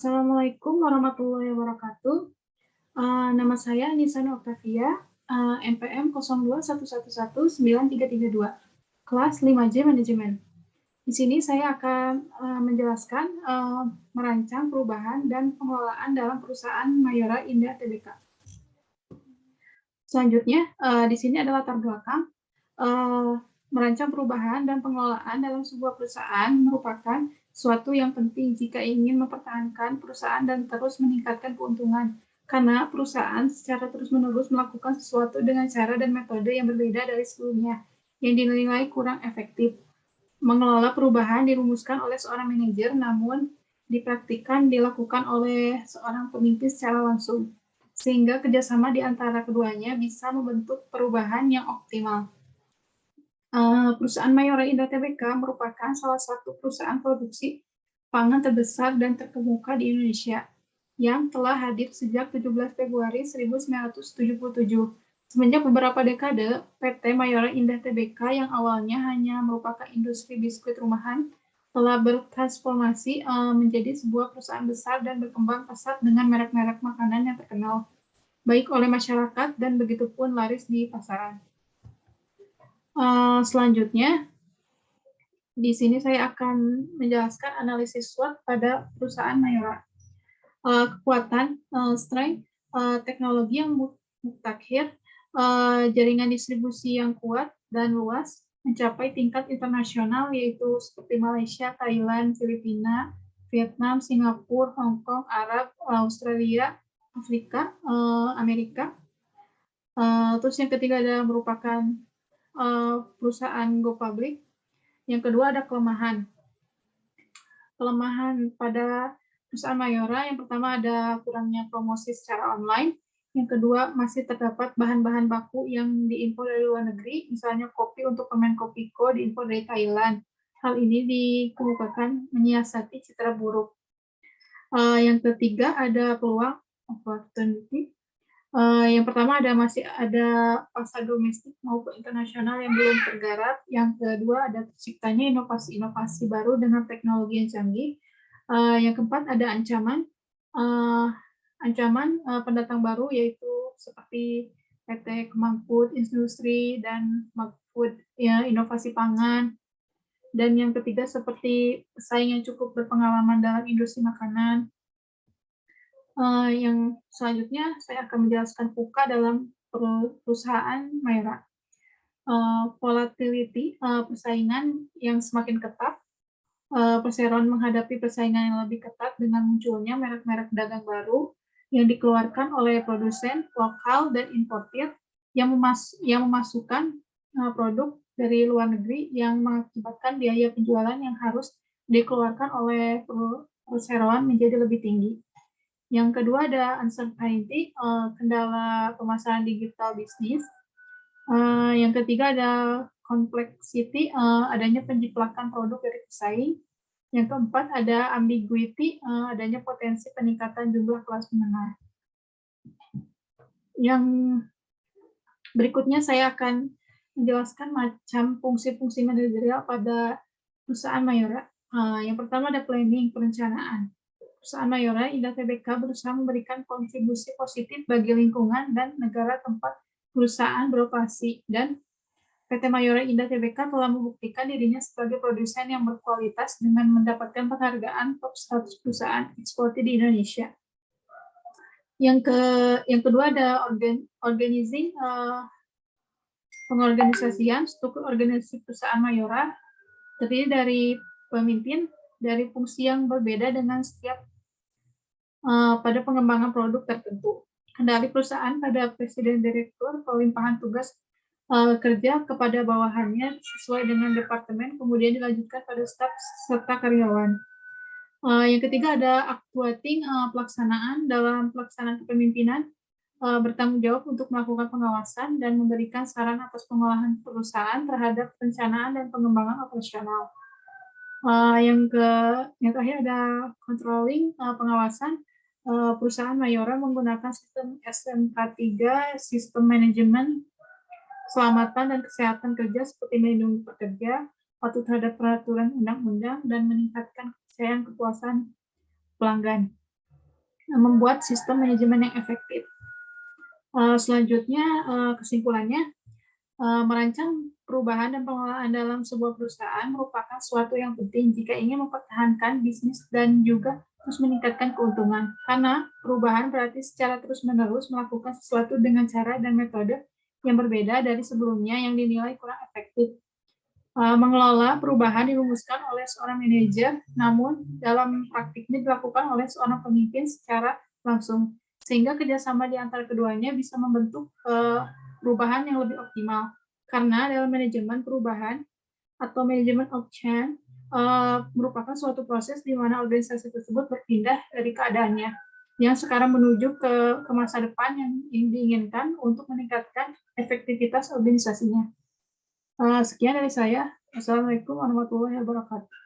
Assalamualaikum warahmatullahi wabarakatuh. Nama saya Nisana Oktavia, NPM 0211193332, kelas 5J Manajemen. Di sini saya akan menjelaskan merancang perubahan dan pengelolaan dalam perusahaan Mayora Indah Tbk. Selanjutnya, di sini ada latar belakang. Merancang perubahan dan pengelolaan dalam sebuah perusahaan merupakan suatu yang penting jika ingin mempertahankan perusahaan dan terus meningkatkan keuntungan, karena perusahaan secara terus-menerus melakukan sesuatu dengan cara dan metode yang berbeda dari sebelumnya, yang dinilai kurang efektif. Mengelola perubahan dirumuskan oleh seorang manajer, namun dipraktikkan dilakukan oleh seorang pemimpin secara langsung, sehingga kerjasama di antara keduanya bisa membentuk perubahan yang optimal. Perusahaan Mayora Indah Tbk merupakan salah satu perusahaan produksi pangan terbesar dan terkemuka di Indonesia yang telah hadir sejak 17 Februari 1977. Semenjak beberapa dekade, PT Mayora Indah Tbk yang awalnya hanya merupakan industri biskuit rumahan telah bertransformasi menjadi sebuah perusahaan besar dan berkembang pesat dengan merek-merek makanan yang terkenal, baik oleh masyarakat dan begitupun laris di pasaran. Selanjutnya, di sini saya akan menjelaskan analisis SWOT pada perusahaan Mayora. Kekuatan, strength, teknologi yang mutakhir, jaringan distribusi yang kuat dan luas, mencapai tingkat internasional yaitu seperti Malaysia, Thailand, Filipina, Vietnam, Singapura, Hong Kong, Arab, Australia, Afrika, Amerika. Terus yang ketiga ada merupakan perusahaan go public. Yang kedua ada kelemahan pada perusahaan Mayora. Yang pertama ada kurangnya promosi secara online. Yang kedua masih terdapat bahan-bahan baku yang diimpor dari luar negeri, misalnya kopi untuk permen Kopiko diimpor dari Thailand. Hal ini dikemukakan menyiasati citra buruk. Yang ketiga ada peluang opportunity. Yang pertama masih ada pasar domestik maupun internasional yang belum tergarap. Yang kedua ada terciptanya inovasi-inovasi baru dengan teknologi yang canggih. Yang keempat ada ancaman pendatang baru yaitu seperti PT Kemang Food Industry dan Food ya, inovasi pangan. Dan yang ketiga seperti pesaing yang cukup berpengalaman dalam industri makanan. Yang selanjutnya saya akan menjelaskan VUCA dalam perusahaan Mayora. Volatility, persaingan yang semakin ketat, perseroan menghadapi persaingan yang lebih ketat dengan munculnya merek-merek dagang baru yang dikeluarkan oleh produsen lokal dan importir yang memasukkan produk dari luar negeri yang mengakibatkan biaya penjualan yang harus dikeluarkan oleh perseroan menjadi lebih tinggi. Yang kedua ada uncertainty, kendala pemasaran digital bisnis. Yang ketiga ada complexity, adanya penjiplakan produk dari pesaing. Yang keempat ada ambiguity, adanya potensi peningkatan jumlah kelas menengah. Yang berikutnya saya akan menjelaskan macam fungsi-fungsi manajerial pada perusahaan Mayora. Yang pertama ada planning, perencanaan. Perusahaan Mayora Indah Tbk berusaha memberikan kontribusi positif bagi lingkungan dan negara tempat perusahaan beroperasi, dan PT Mayora Indah Tbk telah membuktikan dirinya sebagai produsen yang berkualitas dengan mendapatkan penghargaan top 100 perusahaan eksportir di Indonesia. Yang kedua ada pengorganisasian. Struktur organisasi perusahaan Mayora terdiri dari pemimpin dari fungsi yang berbeda dengan setiap pada pengembangan produk tertentu. Kendali perusahaan pada presiden direktur, pelimpahan tugas kerja kepada bawahannya sesuai dengan departemen, kemudian dilanjutkan pada staf serta karyawan. Yang ketiga ada actuating, pelaksanaan. Dalam pelaksanaan kepemimpinan, bertanggung jawab untuk melakukan pengawasan dan memberikan saran atas pengolahan perusahaan terhadap perencanaan dan pengembangan operasional. Yang terakhir ada controlling, pengawasan. Perusahaan Mayora menggunakan sistem SMK3, sistem manajemen keselamatan dan kesehatan kerja seperti melindungi pekerja, patuh terhadap peraturan undang-undang, dan meningkatkan kepercayaan kepuasan pelanggan. membuat sistem manajemen yang efektif. Selanjutnya, kesimpulannya, merancang perubahan dan pengelolaan dalam sebuah perusahaan merupakan suatu yang penting jika ingin mempertahankan bisnis dan juga terus meningkatkan keuntungan. Karena perubahan berarti secara terus-menerus melakukan sesuatu dengan cara dan metode yang berbeda dari sebelumnya yang dinilai kurang efektif. Mengelola perubahan dirumuskan oleh seorang manajer, namun dalam praktiknya dilakukan oleh seorang pemimpin secara langsung, sehingga kerjasama di antara keduanya bisa membentuk perubahan yang lebih optimal. Karena dalam manajemen perubahan atau manajemen of change merupakan suatu proses di mana organisasi tersebut berpindah dari keadaannya yang sekarang menuju ke masa depan yang diinginkan untuk meningkatkan efektivitas organisasinya. Sekian dari saya. Assalamualaikum warahmatullahi wabarakatuh.